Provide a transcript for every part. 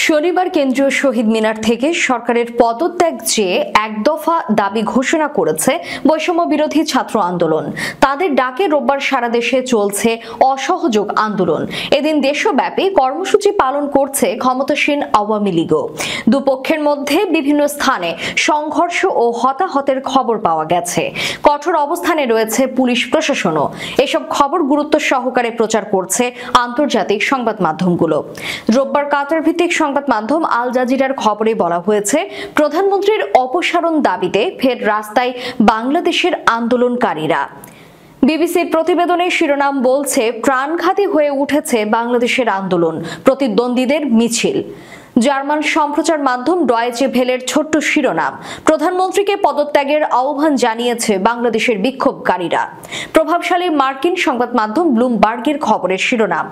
শনিবার কেন্দ্রীয় শহীদ মিনার থেকে সরকারের পদত্যাগ চেয়ে এক দফা দাবি ঘোষণা করেছে বৈষম্য বিরোধী ছাত্র আন্দোলন। তাদের ডাকে রোববার সারা দেশে চলছে অসহযোগ আন্দোলন। এদিন দেশব্যাপী কর্মসূচি পালন করছে ক্ষমতাসীন আওয়ামী লীগও। দুপক্ষের মধ্যে বিভিন্ন স্থানে সংঘর্ষ ও হতাহতের খবর পাওয়া গেছে। কঠোর অবস্থানে রয়েছে পুলিশ প্রশাসনও। এসব খবর গুরুত্ব সহকারে প্রচার করছে আন্তর্জাতিক সংবাদ মাধ্যমগুলো। রোববার কাতার ভিত্তিক সংবাদ মাধ্যম আল জাজিরার খবরে বলা হয়েছে, প্রধানমন্ত্রীর অপসারণ দাবিতে ফের রাস্তায় বাংলাদেশের আন্দোলনকারীরা। বিবিসির প্রতিবেদনের শিরোনাম বলছে, প্রাণঘাতী হয়ে উঠেছে বাংলাদেশের আন্দোলন, প্রতিদ্বন্দ্বীদের মিছিল। জার্মান সম্প্রচার মাধ্যম ডয়েচে ভেলের ছোট্ট শিরোনাম, প্রধানমন্ত্রীকে পদত্যাগের আহ্বান জানিয়েছে বাংলাদেশের বিক্ষোভকারীরা। প্রভাবশালী মার্কিন সংবাদ মাধ্যম ব্লুমবার্গের খবরের শিরোনাম,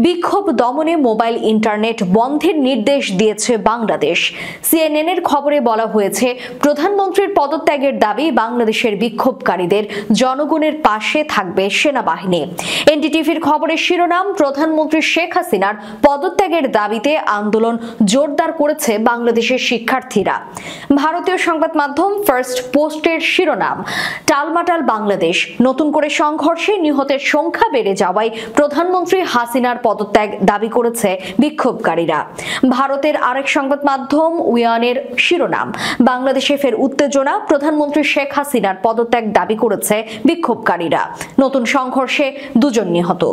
বিক্ষোভ দমনে মোবাইল ইন্টারনেট বন্ধের নির্দেশ দিয়েছে বাংলাদেশ। সিএনএন এর খবরে বলা হয়েছে, প্রধানমন্ত্রীর পদত্যাগের দাবি বাংলাদেশের বিক্ষোভকারীদের, জনগণের পাশে থাকবে সেনাবাহিনী। এনডিটিভির খবরের শিরোনাম, প্রধানমন্ত্রী শেখ হাসিনার পদত্যাগের দাবিতে আন্দোলন জোরদার করেছে বাংলাদেশের শিক্ষার্থীরা। ভারতীয় সংবাদ মাধ্যম ফার্স্ট পোস্টের শিরোনাম, টালমাটাল বাংলাদেশ, নতুন করে সংঘর্ষে নিহতের সংখ্যা বেড়ে যাওয়ায় প্রধানমন্ত্রী হাসিনার পদত্যাগ দাবি করেছে বিক্ষোভকারীরা। ভারতের আরেক সংবাদ মাধ্যম উইয়ানের শিরোনাম, বাংলাদেশে ফের উত্তেজনা, প্রধানমন্ত্রী শেখ হাসিনার পদত্যাগ দাবি করেছে বিক্ষোভকারীরা, নতুন সংঘর্ষে 2 জন নিহত।